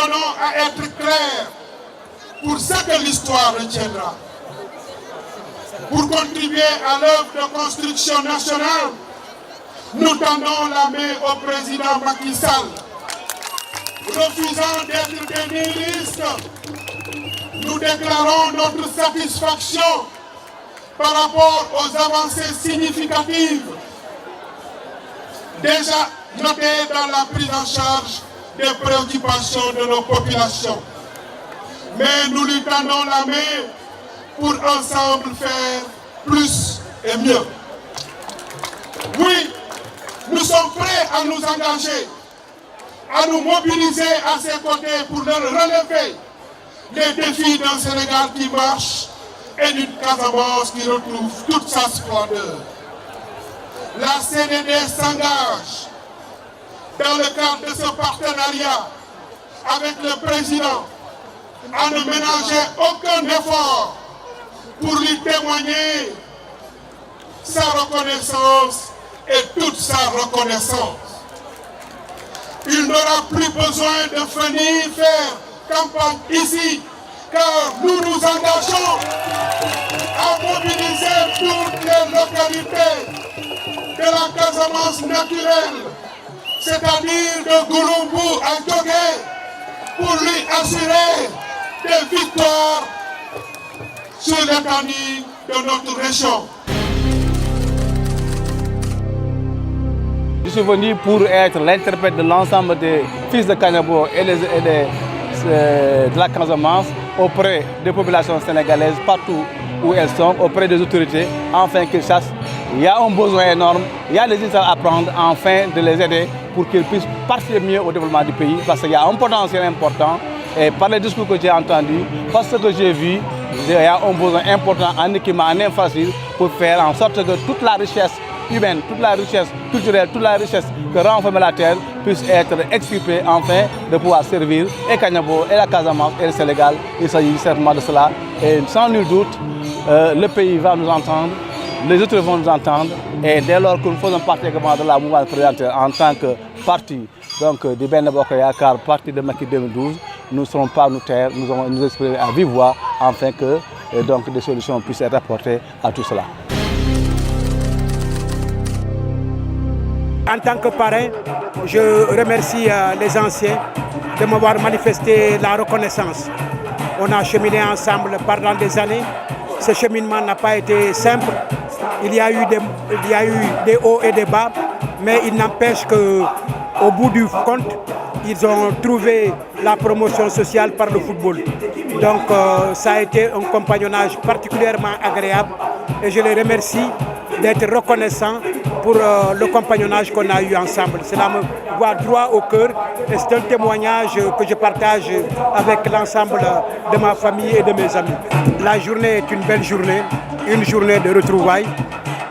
tenons à être clairs pour ce que l'histoire retiendra. Pour contribuer à l'œuvre de construction nationale, nous tendons la main au président Macky Sall. Refusant d'être des nihilistes, nous déclarons notre satisfaction par rapport aux avancées significatives déjà notées dans la prise en charge des préoccupations de nos populations. Mais nous lui tendons la main pour ensemble faire plus et mieux. Oui, nous sommes prêts à nous engager, à nous mobiliser à ses côtés pour leur relever les défis d'un Sénégal qui marche et d'une Casamance qui retrouve toute sa splendeur. La CND s'engage dans le cadre de ce partenariat avec le président à ne ménager aucun effort pour lui témoigner sa reconnaissance et toute sa reconnaissance. Il n'aura plus besoin de venir faire campagne ici, car nous nous engageons à mobiliser toutes les localités de la Casamance naturelle, c'est-à-dire de Gouloumbou à Diogué, pour lui assurer des victoires sur l'étendue de notre région. Je suis venu pour être l'interprète de l'ensemble des fils de Kagnabo et de la Casamance auprès des populations sénégalaises partout où elles sont, auprès des autorités, afin qu'ils sachent qu'il y a un besoin énorme, il y a des initiatives à prendre, afin de les aider pour qu'ils puissent participer mieux au développement du pays, parce qu'il y a un potentiel important. Et par les discours que j'ai entendus, par ce que j'ai vu, il y a un besoin important en équipement, en infrastructure, pour faire en sorte que toute la richesse humaine, toute la richesse culturelle, toute la richesse que renferme la terre puisse être exprimée afin de pouvoir servir et Kagnabo, et la Casamance, et le Sénégal. Il s'agit certainement de cela. Et sans nul doute, le pays va nous entendre, les autres vont nous entendre. Et dès lors que nous faisons partie également de la mouvement présidentielle en tant que parti du Benno Bokk Yakaar, parti de Macky 2012, nous ne serons pas nous taire, nous allons nous exprimer à vive voix afin que des solutions puissent être apportées à tout cela. En tant que parrain, je remercie les anciens de m'avoir manifesté la reconnaissance. On a cheminé ensemble pendant des années. Ce cheminement n'a pas été simple. Il y a eu des hauts et des bas, mais il n'empêche qu'au bout du compte, ils ont trouvé la promotion sociale par le football. Donc ça a été un compagnonnage particulièrement agréable et je les remercie d'être reconnaissants pour le compagnonnage qu'on a eu ensemble. Cela me va droit au cœur et c'est un témoignage que je partage avec l'ensemble de ma famille et de mes amis. La journée est une belle journée, une journée de retrouvailles,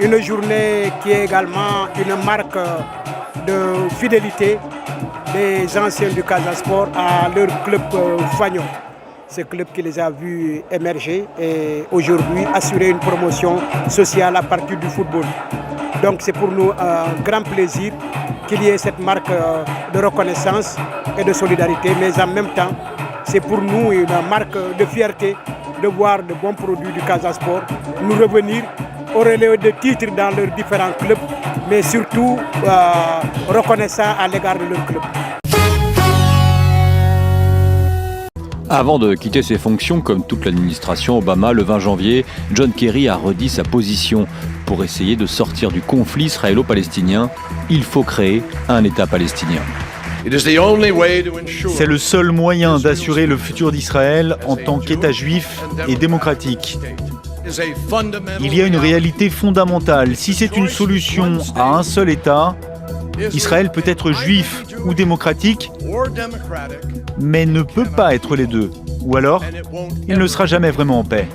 une journée qui est également une marque de fidélité des anciens du Casa Sport à leur club Fagnon. Ce club qui les a vus émerger et aujourd'hui assurer une promotion sociale à partir du football. Donc c'est pour nous un grand plaisir qu'il y ait cette marque de reconnaissance et de solidarité, mais en même temps, c'est pour nous une marque de fierté de voir de bons produits du Casa Sport nous revenir au relais de titres dans leurs différents clubs, mais surtout reconnaissants à l'égard de leur club. Avant de quitter ses fonctions, comme toute l'administration Obama, le 20 janvier, John Kerry a redit sa position. Pour essayer de sortir du conflit israélo-palestinien, il faut créer un État palestinien. C'est le seul moyen d'assurer le futur d'Israël en tant qu'État juif et démocratique. Il y a une réalité fondamentale. Si c'est une solution à un seul État, Israël peut être juif ou démocratique, mais ne peut pas être les deux. Ou alors, il ne sera jamais vraiment en paix.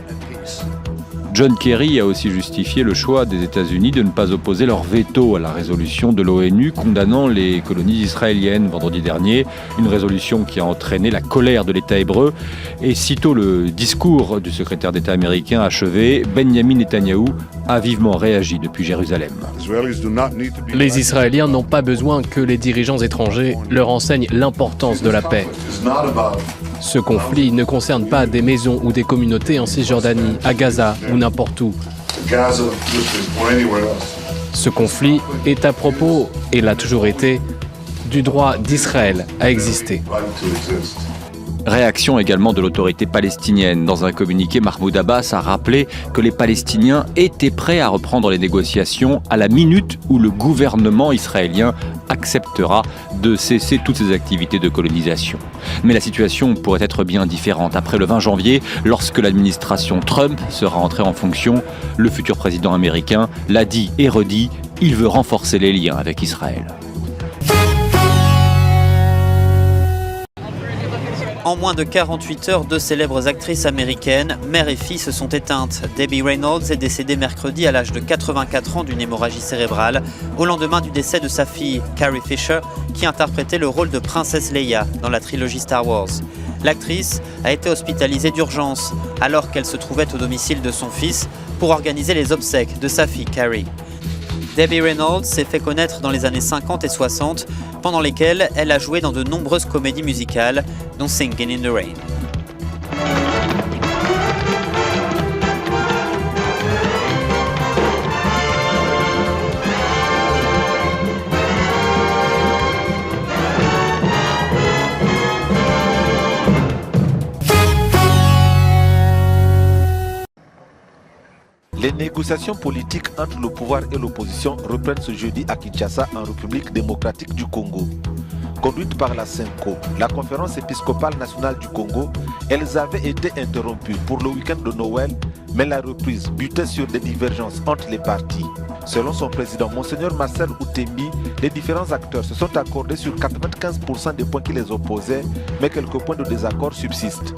John Kerry a aussi justifié le choix des États-Unis de ne pas opposer leur veto à la résolution de l'ONU condamnant les colonies israéliennes vendredi dernier, une résolution qui a entraîné la colère de l'État hébreu. Et sitôt le discours du secrétaire d'État américain achevé, Benjamin Netanyahou a vivement réagi depuis Jérusalem. Les Israéliens n'ont pas besoin que les dirigeants étrangers leur enseignent l'importance de la paix. Ce conflit ne concerne pas des maisons ou des communautés en Cisjordanie, à Gaza ou n'importe où. Ce conflit est à propos, et l'a toujours été, du droit d'Israël à exister. Réaction également de l'autorité palestinienne. Dans un communiqué, Mahmoud Abbas a rappelé que les Palestiniens étaient prêts à reprendre les négociations à la minute où le gouvernement israélien acceptera de cesser toutes ses activités de colonisation. Mais la situation pourrait être bien différente. Après le 20 janvier, lorsque l'administration Trump sera entrée en fonction, le futur président américain l'a dit et redit, il veut renforcer les liens avec Israël. En moins de 48 heures, 2 célèbres actrices américaines, mère et fille, se sont éteintes. Debbie Reynolds est décédée mercredi à l'âge de 84 ans d'une hémorragie cérébrale, au lendemain du décès de sa fille, Carrie Fisher, qui interprétait le rôle de princesse Leia dans la trilogie Star Wars. L'actrice a été hospitalisée d'urgence alors qu'elle se trouvait au domicile de son fils pour organiser les obsèques de sa fille Carrie. Debbie Reynolds s'est fait connaître dans les années 50 et 60, pendant lesquelles elle a joué dans de nombreuses comédies musicales, dont Singin' in the Rain. Les négociations politiques entre le pouvoir et l'opposition reprennent ce jeudi à Kinshasa, en République démocratique du Congo. Conduites par la CENCO, la conférence épiscopale nationale du Congo, elles avaient été interrompues pour le week-end de Noël, mais la reprise butait sur des divergences entre les partis. Selon son président, Monseigneur Marcel Outembi, les différents acteurs se sont accordés sur 95% des points qui les opposaient, mais quelques points de désaccord subsistent.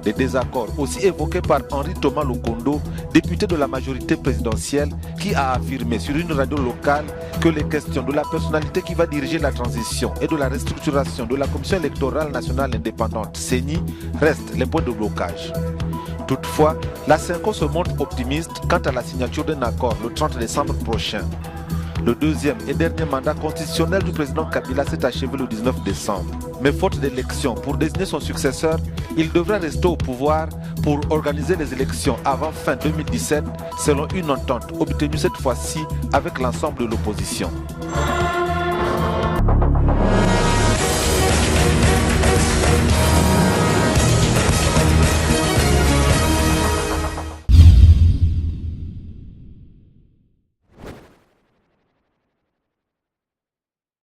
Des désaccords aussi évoqués par Henri Thomas Lokondo, député de la majorité présidentielle, qui a affirmé sur une radio locale que les questions de la personnalité qui va diriger la transition et de la restructuration de la Commission électorale nationale indépendante, CENI, restent les points de blocage. Toutefois, la CENCO se montre optimiste quant à la signature d'un accord le 30 décembre prochain. Le deuxième et dernier mandat constitutionnel du président Kabila s'est achevé le 19 décembre. Mais faute d'élection pour désigner son successeur, il devrait rester au pouvoir pour organiser les élections avant fin 2017, selon une entente obtenue cette fois-ci avec l'ensemble de l'opposition.